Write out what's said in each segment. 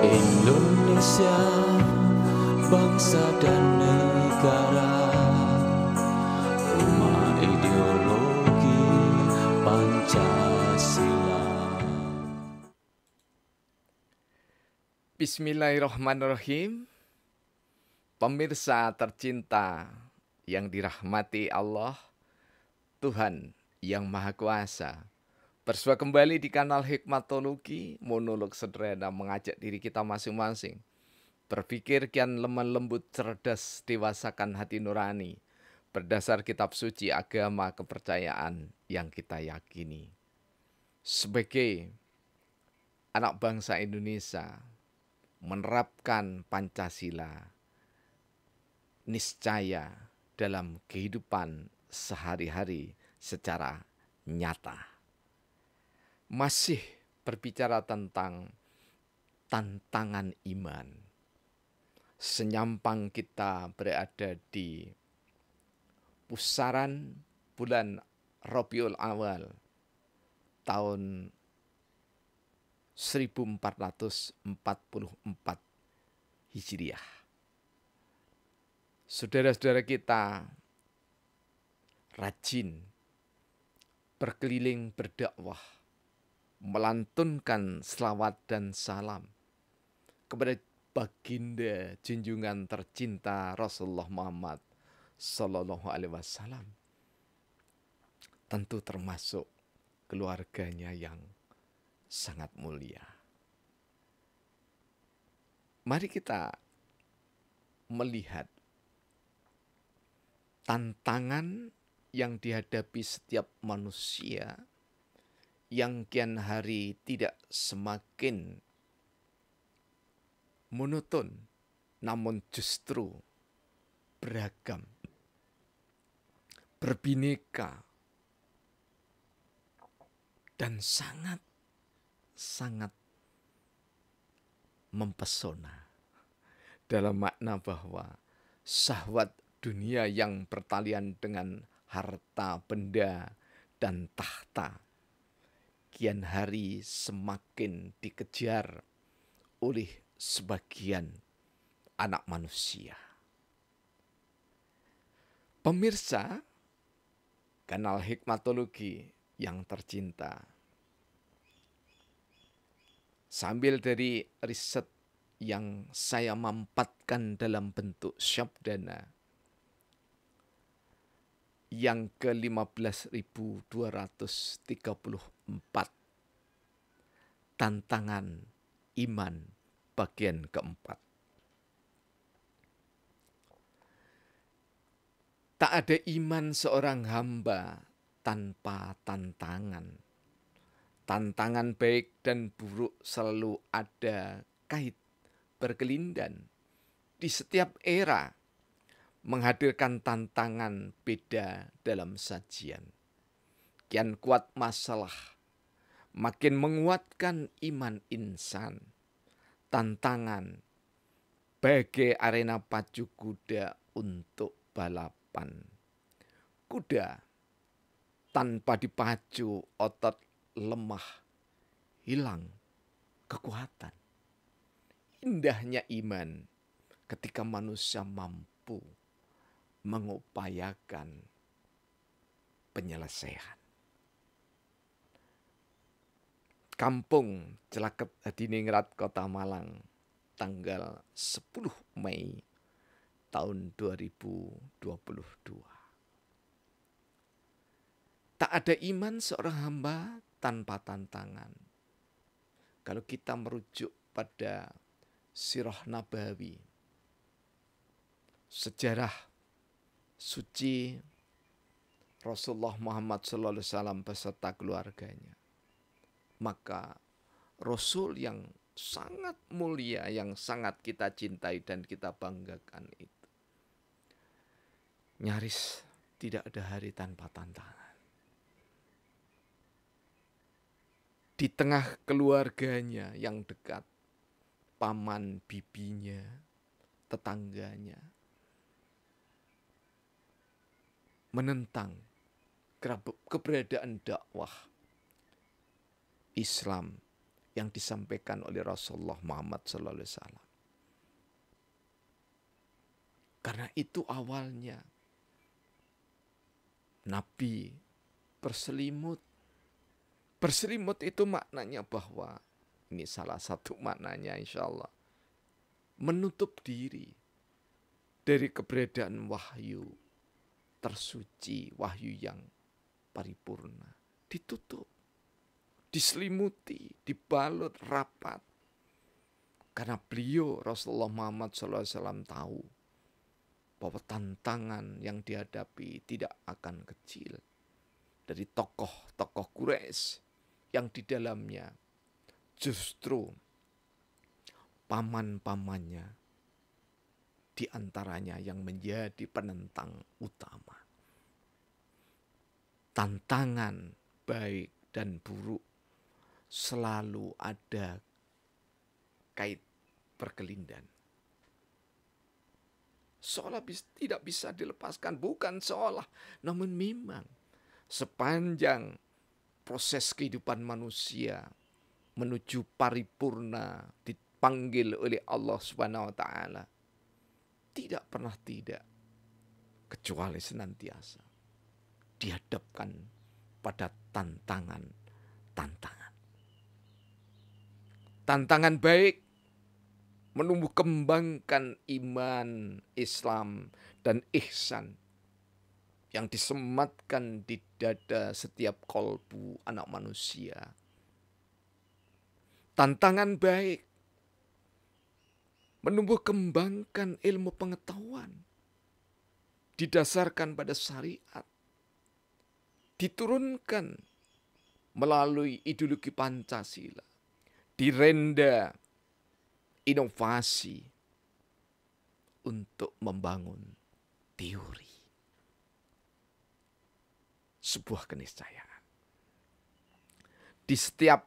Indonesia, bangsa dan negara, rumah ideologi Pancasila. Bismillahirrahmanirrahim. Pemirsa tercinta yang dirahmati Allah, Tuhan yang Maha Kuasa, bersua kembali di kanal Hikmatologi, monolog sederhana mengajak diri kita masing-masing berpikir kian lemah lembut, cerdas, dewasakan hati nurani berdasar kitab suci agama kepercayaan yang kita yakini. Sebagai anak bangsa Indonesia, menerapkan Pancasila niscaya dalam kehidupan sehari-hari secara nyata. Masih berbicara tentang tantangan iman. Senyampang kita berada di pusaran bulan Rabiul Awal tahun 1444 Hijriah. Saudara-saudara kita rajin berkeliling berdakwah, melantunkan selawat dan salam kepada baginda junjungan tercinta Rasulullah Muhammad Sallallahu Alaihi Wasallam, tentu termasuk keluarganya yang sangat mulia. Mari kita melihat tantangan yang dihadapi setiap manusia yang kian hari tidak semakin monoton, namun justru beragam, berbineka, dan sangat mempesona. Dalam makna bahwa syahwat dunia yang bertalian dengan harta benda dan tahta kian hari semakin dikejar oleh sebagian anak manusia. Pemirsa kanal Hikmatologi yang tercinta, sambil dari riset yang saya mampatkan dalam bentuk syabdana yang ke-15.234, tantangan iman bagian keempat. Tak ada iman seorang hamba tanpa tantangan. Tantangan baik dan buruk selalu ada kait berkelindan. Di setiap era menghadirkan tantangan beda dalam sajian. Kian kuat masalah, makin menguatkan iman insan. Tantangan bagai arena pacu kuda untuk balapan. Kuda tanpa dipacu otot lemah, hilang kekuatan. Indahnya iman ketika manusia mampu mengupayakan penyelesaian. Kampung Celaket Hadiningrat, Kota Malang, tanggal 10 Mei tahun 2022. Tak ada iman seorang hamba tanpa tantangan. Kalau kita merujuk pada Sirah Nabawi, sejarah suci Rasulullah Muhammad SAW beserta keluarganya, maka Rasul yang sangat mulia, yang sangat kita cintai dan kita banggakan itu, nyaris tidak ada hari tanpa tantangan. Di tengah keluarganya yang dekat, paman bibinya, tetangganya, menentang keberadaan dakwah Islam yang disampaikan oleh Rasulullah Muhammad SAW. Karena itu awalnya Nabi berselimut. Berselimut itu maknanya bahwa, ini salah satu maknanya insya Allah, menutup diri dari keberadaan wahyu tersuci, wahyu yang paripurna. Ditutup, diselimuti, dibalut rapat. Karena beliau Rasulullah Muhammad SAW tahu bahwa tantangan yang dihadapi tidak akan kecil. Dari tokoh-tokoh Quraisy yang di dalamnya justru paman-pamannya di antaranya yang menjadi penentang utama. Tantangan baik dan buruk selalu ada kait berkelindan. Seolah tidak bisa dilepaskan, bukan seolah, namun memang sepanjang proses kehidupan manusia menuju paripurna dipanggil oleh Allah Subhanahu wa taala, tidak pernah tidak, kecuali senantiasa dihadapkan pada tantangan. Tantangan baik menumbuh kembangkan iman, Islam, dan ihsan yang disematkan di dada setiap kolbu anak manusia. Tantangan baik menumbuh kembangkan ilmu pengetahuan didasarkan pada syariat, diturunkan melalui ideologi Pancasila, direnda inovasi untuk membangun teori. Sebuah keniscayaan. Di setiap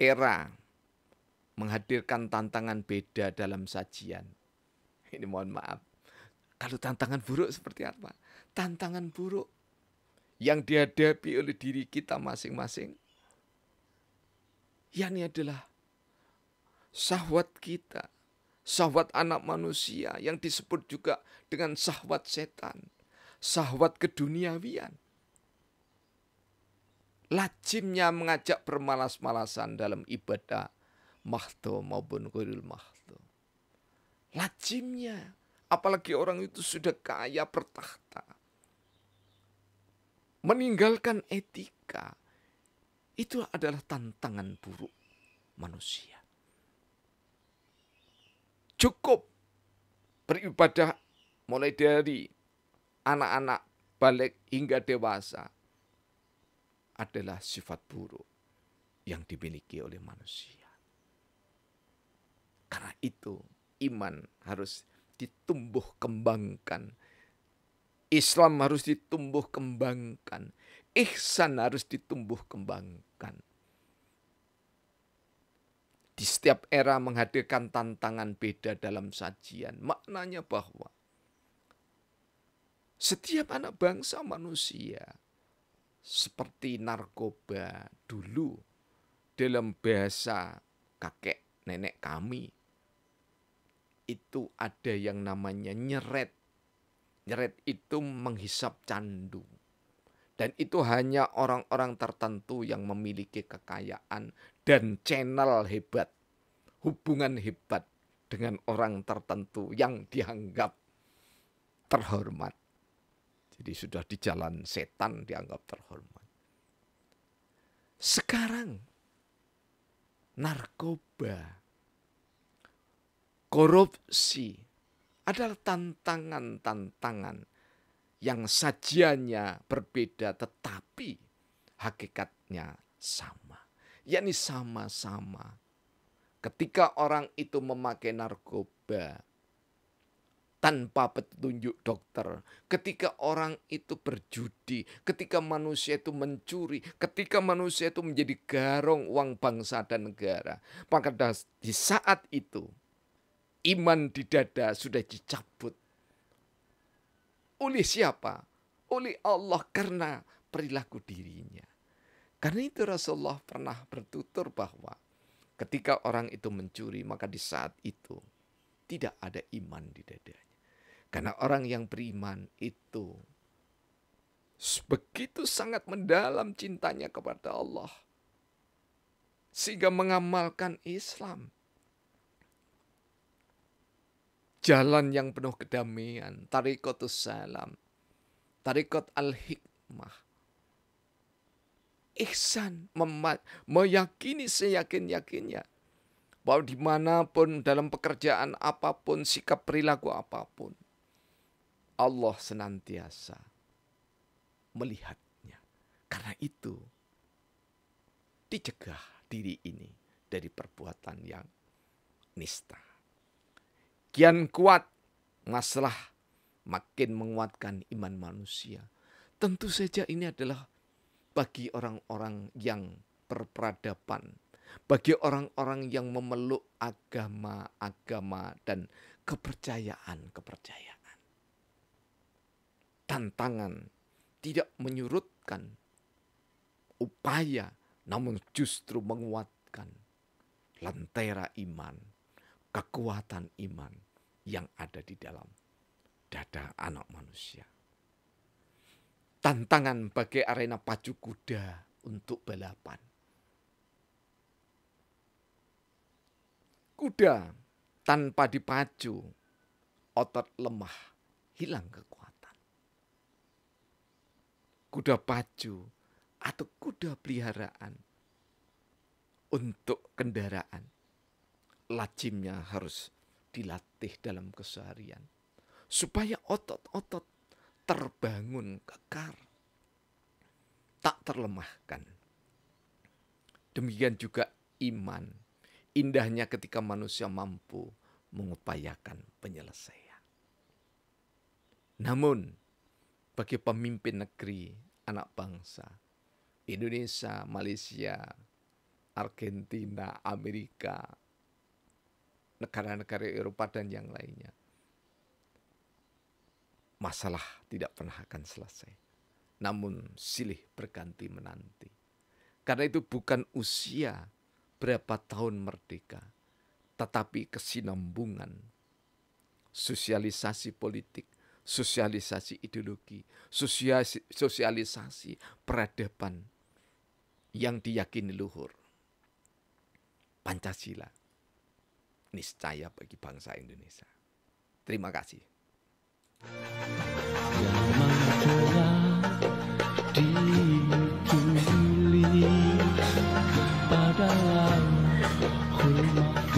era menghadirkan tantangan beda dalam sajian. Ini mohon maaf. Kalau tantangan buruk seperti apa? Tantangan buruk yang dihadapi oleh diri kita masing-masing, yakni adalah syahwat kita, syahwat anak manusia yang disebut juga dengan syahwat setan, syahwat keduniawian. Lazimnya mengajak bermalas-malasan dalam ibadah mahdo maupun ghairil mahdo. Lazimnya, apalagi orang itu sudah kaya bertahta, meninggalkan etika, itu adalah tantangan buruk manusia. Cukup beribadah mulai dari anak-anak balik hingga dewasa adalah sifat buruk yang dimiliki oleh manusia. Karena itu iman harus ditumbuh kembangkan. Islam harus ditumbuh kembangkan. Ihsan harus ditumbuh kembangkan. Di setiap era menghadirkan tantangan beda dalam sajian. Maknanya bahwa setiap anak bangsa manusia, seperti narkoba dulu dalam bahasa kakek nenek kami, itu ada yang namanya nyeret. Nyeret itu menghisap candu. Dan itu hanya orang-orang tertentu yang memiliki kekayaan dan channel hebat, hubungan hebat dengan orang tertentu yang dianggap terhormat. Jadi sudah di jalan setan dianggap terhormat. Sekarang narkoba, korupsi adalah tantangan-tantangan yang sajiannya berbeda tetapi hakikatnya sama. Yakni sama-sama. Ketika orang itu memakai narkoba tanpa petunjuk dokter, ketika orang itu berjudi, ketika manusia itu mencuri, ketika manusia itu menjadi garong uang bangsa dan negara, maka di saat itu iman di dada sudah dicabut. Oleh siapa? Oleh Allah karena perilaku dirinya. Karena itu Rasulullah pernah bertutur bahwa Ketika orang itu mencuri, maka di saat itu tidak ada iman di dadanya. Karena orang yang beriman itu begitu sangat mendalam cintanya kepada Allah, sehingga mengamalkan Islam. Jalan yang penuh kedamaian, Tariqatus Salam, Tariqat Al-Hikmah. Ihsan, meyakini seyakin-yakinnya bahwa dimanapun, dalam pekerjaan apapun, sikap perilaku apapun, Allah senantiasa melihatnya. Karena itu, dicegah diri ini dari perbuatan yang nista. Kian kuat masalah, makin menguatkan iman manusia. Tentu saja ini adalah bagi orang-orang yang berperadaban, bagi orang-orang yang memeluk agama-agama dan kepercayaan-kepercayaan. Tantangan tidak menyurutkan upaya, namun justru menguatkan lentera iman, kekuatan iman yang ada di dalam dada anak manusia. Tantangan bagai arena pacu kuda untuk balapan. Kuda tanpa dipacu, otot lemah, hilang kekuatan. Kuda pacu atau kuda peliharaan untuk kendaraan, lajimnya harus dilatih dalam keseharian, supaya otot-otot terbangun kekar, tak terlemahkan. Demikian juga iman, indahnya ketika manusia mampu mengupayakan penyelesaian. Namun, bagi pemimpin negeri, anak bangsa, Indonesia, Malaysia, Argentina, Amerika, negara-negara Eropa dan yang lainnya, masalah tidak pernah akan selesai. Namun silih berganti menanti. Karena itu bukan usia berapa tahun merdeka, tetapi kesinambungan sosialisasi politik, sosialisasi ideologi, sosialisasi peradaban yang diyakini luhur. Pancasila niscaya bagi bangsa Indonesia. Terima kasih. Ditulis pada lauh mahfuz.